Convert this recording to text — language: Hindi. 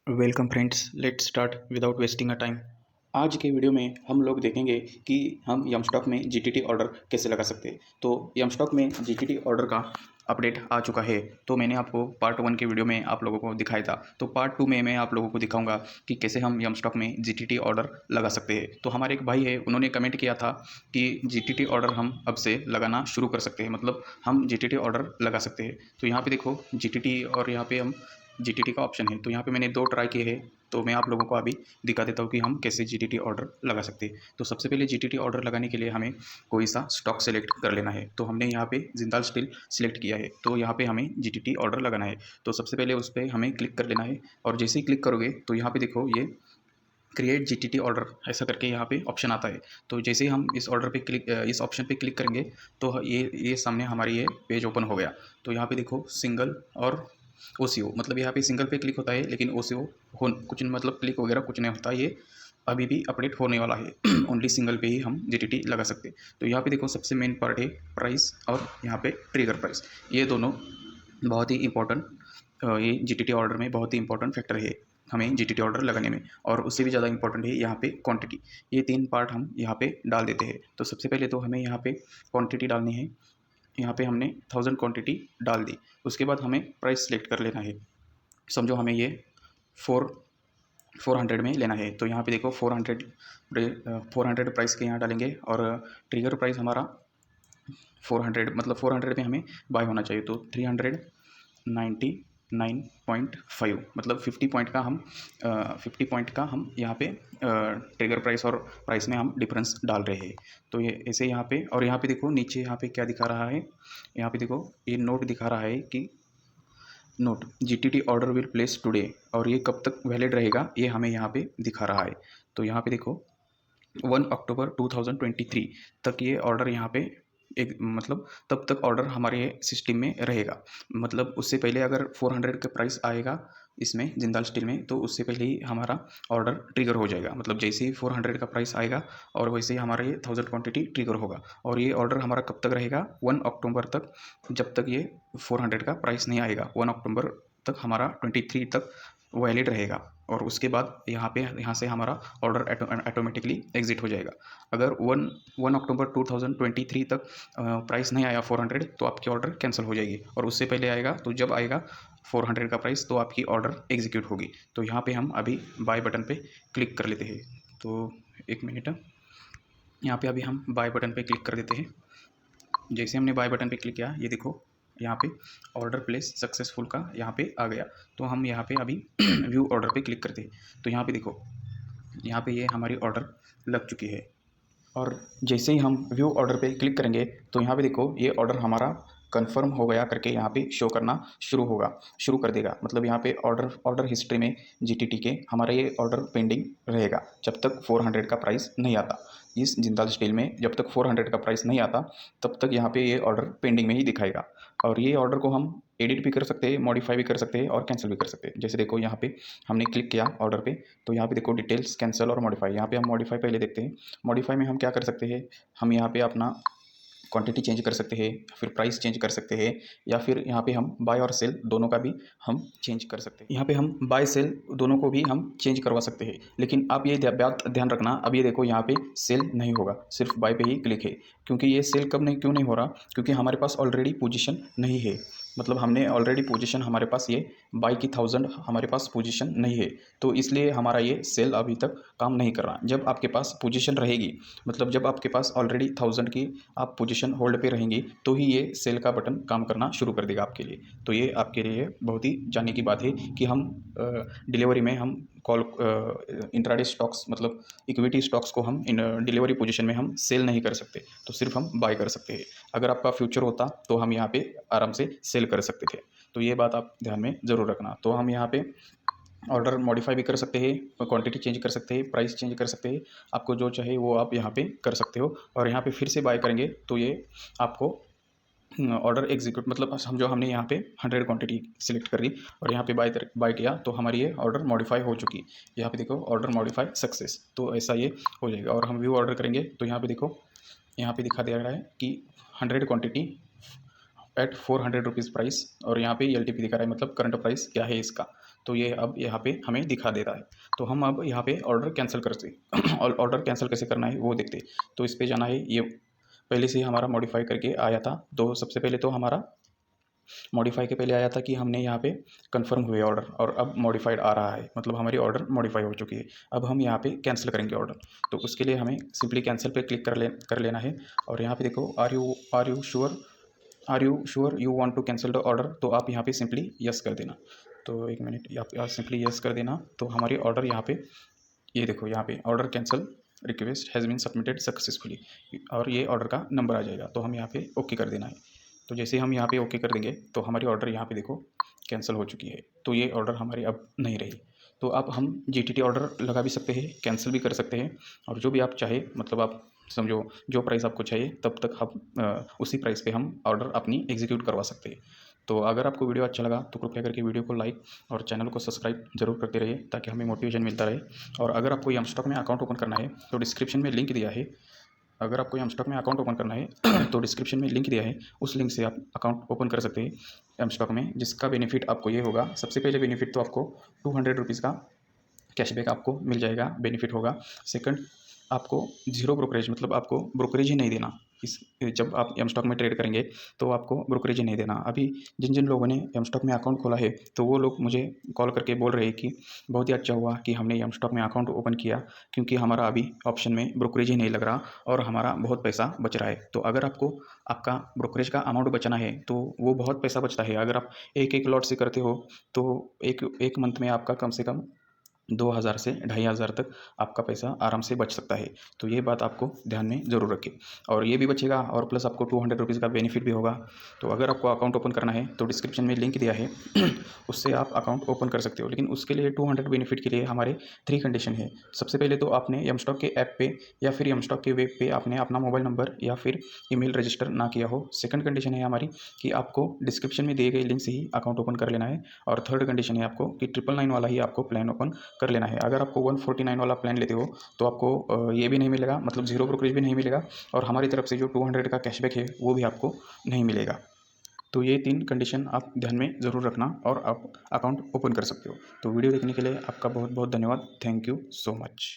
Welcome friends, let's start without wasting a time. आज के वीडियो में हम लोग देखेंगे कि हम यम स्टॉक में जीटीटी ऑर्डर कैसे लगा सकते हैं। तो यम स्टॉक में जीटीटी ऑर्डर का अपडेट आ चुका है। तो मैंने आपको पार्ट 1 के वीडियो में आप लोगों को दिखाया था। तो पार्ट 2 में मैं आप लोगों को दिखाऊंगा कि कैसे हम यम स्टॉक में जीटीटी ऑर्डर लगा सकते हैं। तो हमारे एक भाई है, उन्होंने कमेंट किया था कि जीटीटी ऑर्डर हम अब से लगाना शुरू कर सकते हैं, मतलब हम जीटीटी ऑर्डर लगा सकते हैं। तो यहाँ पे देखो जीटीटी और यहाँ पे हम जीटीटी का ऑप्शन है। तो यहाँ पे मैंने 2 ट्राई किए हैं। तो मैं आप लोगों को अभी दिखा देता हूँ कि हम कैसे जीटीटी ऑर्डर लगा सकते हैं। तो सबसे पहले जीटीटी ऑर्डर लगाने के लिए हमें कोई सा स्टॉक सेलेक्ट कर लेना है। तो हमने यहाँ पे जिंदाल स्टील सिलेक्ट किया है। तो यहाँ पे हमें जीटीटी ऑर्डर लगाना है। तो सबसे पहले उस पर हमें क्लिक कर लेना है। और जैसे ही क्लिक करोगे तो यहाँ पे देखो ये क्रिएट जीटीटी ऑर्डर ऐसा करके यहाँ पे ऑप्शन आता है। तो जैसे ही हम इस ऑर्डर पे क्लिक इस ऑप्शन पे क्लिक करेंगे तो ये सामने हमारी ये पेज ओपन हो गया। तो यहाँ पे देखो सिंगल और ओसीओ, मतलब यहाँ पे सिंगल पे क्लिक होता है लेकिन ओसीओ हो कुछ मतलब क्लिक वगैरह कुछ नहीं होता। ये अभी भी अपडेट होने वाला है। ओनली सिंगल पे ही हम जीटीटी लगा सकते हैं। तो यहाँ पे देखो सबसे मेन पार्ट है प्राइस और यहाँ पे ट्रिगर प्राइस। ये दोनों बहुत ही इंपॉर्टेंट, ये जीटीटी ऑर्डर में बहुत ही इंपॉर्टेंट फैक्टर है हमें जीटीटी ऑर्डर लगाने में। और उससे भी ज़्यादा इंपॉर्टेंट है यहाँ पे क्वांटिटी। ये 3 पार्ट हम यहाँ पे डाल देते हैं। तो सबसे पहले तो हमें यहाँ पे क्वांटिटी डालनी है। यहाँ पे हमने 1000 क्वांटिटी डाल दी। उसके बाद हमें प्राइस सेलेक्ट कर लेना है। समझो हमें ये 400 में लेना है। तो यहाँ पे देखो 400 प्राइस के यहाँ डालेंगे और ट्रिगर प्राइस हमारा 400, मतलब 400 पे हमें बाय होना चाहिए। तो 399.5, मतलब 50 पॉइंट का हम यहाँ पे ट्रिगर प्राइस और प्राइस में हम डिफरेंस डाल रहे हैं। तो ये ऐसे यहाँ पे, और यहाँ पे देखो नीचे यहाँ पे क्या दिखा रहा है। यहाँ पे देखो ये नोट दिखा रहा है कि note GTT order will place today, और ये कब तक वैलिड रहेगा ये हमें यहाँ पे दिखा रहा है। तो यहाँ पे देखो 1 अक्टूबर 2023 तक ये ऑर्डर यहाँ पे एक, मतलब तब तक ऑर्डर हमारे सिस्टम में रहेगा। मतलब उससे पहले अगर 400 का प्राइस आएगा इसमें जिंदाल स्टील में, तो उससे पहले ही हमारा ऑर्डर ट्रिगर हो जाएगा। मतलब जैसे ही 400 का प्राइस आएगा और वैसे ही हमारा ये 1000 क्वांटिटी ट्रिगर होगा। और ये ऑर्डर हमारा कब तक रहेगा? 1 अक्टूबर तक, जब तक ये 400 का प्राइस नहीं आएगा। 1 अक्टूबर तक हमारा 23 तक वैलिड रहेगा। और उसके बाद यहाँ से हमारा ऑर्डर ऑटोमेटिकली एग्जिट हो जाएगा। अगर 1 अक्टूबर 2023 तक प्राइस नहीं आया 400, तो आपकी ऑर्डर कैंसिल हो जाएगी। और उससे पहले आएगा, तो जब आएगा 400 का प्राइस तो आपकी ऑर्डर एग्जीक्यूट होगी। तो यहाँ पे हम अभी बाय बटन पे क्लिक कर लेते हैं। तो एक मिनट, यहाँ पे अभी हम बाय बटन पे क्लिक कर देते हैं। जैसे हमने बाय बटन पे क्लिक किया, ये देखो यहाँ पे ऑर्डर प्लेस सक्सेसफुल का यहाँ पे आ गया। तो हम यहाँ पे अभी व्यू ऑर्डर पे क्लिक करते हैं। तो यहाँ पे देखो, यहाँ पे ये हमारी ऑर्डर लग चुकी है। और जैसे ही हम व्यू ऑर्डर पे क्लिक करेंगे तो यहाँ पे देखो ये ऑर्डर हमारा कंफर्म हो गया करके यहाँ पे शो करना शुरू कर देगा। मतलब यहाँ पे ऑर्डर हिस्ट्री में जीटीटी के हमारा ये ऑर्डर पेंडिंग रहेगा जब तक 400 का प्राइस नहीं आता। इस जिंदाल स्टील में जब तक 400 का प्राइस नहीं आता तब तक यहाँ पे ये ऑर्डर पेंडिंग में ही दिखाएगा। और ये ऑर्डर को हम एडिट भी कर सकते हैं, मॉडिफाई भी कर सकते हैं और कैंसिल भी कर सकते हैं। जैसे देखो यहाँ पे हमने क्लिक किया ऑर्डर पे, तो यहाँ पे देखो डिटेल्स, कैंसिल और मॉडिफाई। यहाँ पे हम मॉडिफाई पहले देखते हैं। मॉडिफाई में हम क्या कर सकते हैं, हम यहाँ पे अपना क्वांटिटी चेंज कर सकते हैं, फिर प्राइस चेंज कर सकते हैं, या फिर यहाँ पे हम बाय और सेल दोनों का भी हम चेंज कर सकते हैं। यहाँ पे हम बाय सेल दोनों को भी हम चेंज करवा सकते हैं। लेकिन आप ये बात ध्यान रखना, अब ये देखो यहाँ पे सेल नहीं होगा, सिर्फ बाय पे ही क्लिक है। क्योंकि ये सेल क्यों नहीं हो रहा? क्योंकि हमारे पास ऑलरेडी पोजीशन नहीं है। मतलब हमने ऑलरेडी पोजीशन, हमारे पास ये बाय की 1000 हमारे पास पोजीशन नहीं है। तो इसलिए हमारा ये सेल अभी तक काम नहीं कर रहा। जब आपके पास पोजीशन रहेगी, मतलब जब आपके पास ऑलरेडी 1000 की आप पोजीशन होल्ड पे रहेंगी, तो ही ये सेल का बटन काम करना शुरू कर देगा आपके लिए। तो ये आपके लिए बहुत ही जानने की बात है कि हम डिलीवरी में हम कॉल इंट्राडे स्टॉक्स, मतलब इक्विटी स्टॉक्स को हम इन डिलीवरी पोजीशन में हम सेल नहीं कर सकते। तो सिर्फ हम बाय कर सकते हैं। अगर आपका फ्यूचर होता तो हम यहाँ पे आराम से सेल कर सकते थे। तो ये बात आप ध्यान में ज़रूर रखना। तो हम यहाँ पे ऑर्डर मॉडिफाई भी कर सकते हैं, क्वांटिटी चेंज कर सकते हैं, प्राइस चेंज कर सकते हैं। आपको जो चाहे वो आप यहाँ पे कर सकते हो। और यहाँ पे फिर से बाय करेंगे तो ये आपको ऑर्डर एग्जीक्यूट, मतलब समझो हमने यहाँ पे 100 क्वांटिटी सिलेक्ट कर दी और यहाँ पे बाय किया, तो हमारी ये ऑर्डर मॉडिफाई हो चुकी। यहाँ पे देखो ऑर्डर मॉडिफाई सक्सेस, तो ऐसा ये हो जाएगा। और हम व्यू ऑर्डर करेंगे तो यहाँ पे देखो, यहाँ पे दिखा दे रहा है कि 100 क्वांटिटी एट 400 रुपीज़ प्राइस, और यहाँ पे एल टी पी दिखा रहा है, मतलब करंट प्राइस क्या है इसका। तो ये अब यहाँ पे हमें दिखा दे रहा है। तो हम अब यहाँ पे ऑर्डर कैंसिल करते और ऑर्डर कैंसिल कैसे करना है वो देखते। तो इस पे जाना है, ये पहले से ही हमारा मॉडिफाई करके आया था। तो सबसे पहले तो हमारा मॉडिफाई के पहले आया था कि हमने यहाँ पे कंफर्म हुए ऑर्डर, और अब मॉडिफाइड आ रहा है, मतलब हमारी ऑर्डर मॉडिफाई हो चुकी है। अब हम यहाँ पे कैंसिल करेंगे ऑर्डर। तो उसके लिए हमें सिंपली कैंसिल पे क्लिक कर लेना है। और यहाँ पे देखो, are you sure you want to cancel the order, तो आप यहाँ पे सिंपली यस कर देना। तो एक मिनट, आप सिंपली यस कर देना। तो हमारी ऑर्डर यहाँ पे, ये देखो यहाँ पे order cancel request has been submitted successfully, और ये ऑर्डर का नंबर आ जाएगा। तो हम यहाँ पे ओके कर देना है। तो जैसे हम यहाँ पे ओके कर देंगे तो हमारी ऑर्डर यहाँ पे देखो कैंसिल हो चुकी है। तो ये ऑर्डर हमारी अब नहीं रही। तो अब हम GTT ऑर्डर लगा भी सकते हैं, कैंसिल भी कर सकते हैं, और जो भी आप चाहे, मतलब आप समझो जो प्राइस आपको चाहिए तब तक हम उसी प्राइस पे हम ऑर्डर अपनी एग्जीक्यूट करवा सकते हैं। तो अगर आपको वीडियो अच्छा लगा तो कृपया करके वीडियो को लाइक और चैनल को सब्सक्राइब जरूर करते रहिए, ताकि हमें मोटिवेशन मिलता रहे। और अगर आपको यमस्टॉक में अकाउंट ओपन करना है तो डिस्क्रिप्शन में लिंक दिया है। अगर आपको यमस्टॉक में अकाउंट ओपन करना है तो डिस्क्रिप्शन में लिंक दिया है, उस लिंक से आप अकाउंट ओपन कर सकते हैं यमस्टॉक में, जिसका बेनिफिट आपको ये होगा। सबसे पहले बेनिफिट तो आपको 200 रुपीज़ का कैशबैक आपको मिल जाएगा, बेनिफिट होगा। सेकंड, आपको जीरो ब्रोकरेज, मतलब आपको ब्रोकरेज ही नहीं देना। इस जब आप यमस्टॉक में ट्रेड करेंगे तो आपको ब्रोकरेज ही नहीं देना। अभी जिन जिन लोगों ने यमस्टॉक में अकाउंट खोला है तो वो लोग मुझे कॉल करके बोल रहे हैं कि बहुत ही अच्छा हुआ कि हमने यमस्टॉक में अकाउंट ओपन किया, क्योंकि हमारा अभी ऑप्शन में ब्रोकरेज ही नहीं लग रहा और हमारा बहुत पैसा बच रहा है। तो अगर आपको आपका ब्रोकरेज का अमाउंट बचाना है तो वो बहुत पैसा बचता है। अगर आप एक एक लॉट से करते हो तो एक मंथ में आपका कम से कम 2000 से 2500 तक आपका पैसा आराम से बच सकता है। तो ये बात आपको ध्यान में ज़रूर रखें, और ये भी बचेगा और प्लस आपको 200 रुपीज़ का बेनिफिट भी होगा। तो अगर आपको अकाउंट ओपन करना है तो डिस्क्रिप्शन में लिंक दिया है उससे आप अकाउंट ओपन कर सकते हो। लेकिन उसके लिए 200 बेनिफिट के लिए हमारे 3 कंडीशन है। सबसे पहले तो आपने यमस्टॉक के ऐप पे या फिर यमस्टॉक के वेब पे आपने अपना मोबाइल नंबर या फिर ईमेल रजिस्टर ना किया हो। सेकंड कंडीशन है हमारी कि आपको डिस्क्रिप्शन में दिए गए लिंक से ही अकाउंट ओपन कर लेना है। और थर्ड कंडीशन है आपको कि 999 वाला ही आपको प्लान ओपन कर लेना है। अगर आपको 149 वाला प्लान लेते हो तो आपको ये भी नहीं मिलेगा, मतलब जीरो ब्रोकरेज भी नहीं मिलेगा, और हमारी तरफ से जो 200 का कैशबैक है वो भी आपको नहीं मिलेगा। तो ये 3 कंडीशन आप ध्यान में ज़रूर रखना और आप अकाउंट ओपन कर सकते हो। तो वीडियो देखने के लिए आपका बहुत बहुत धन्यवाद। Thank you so much.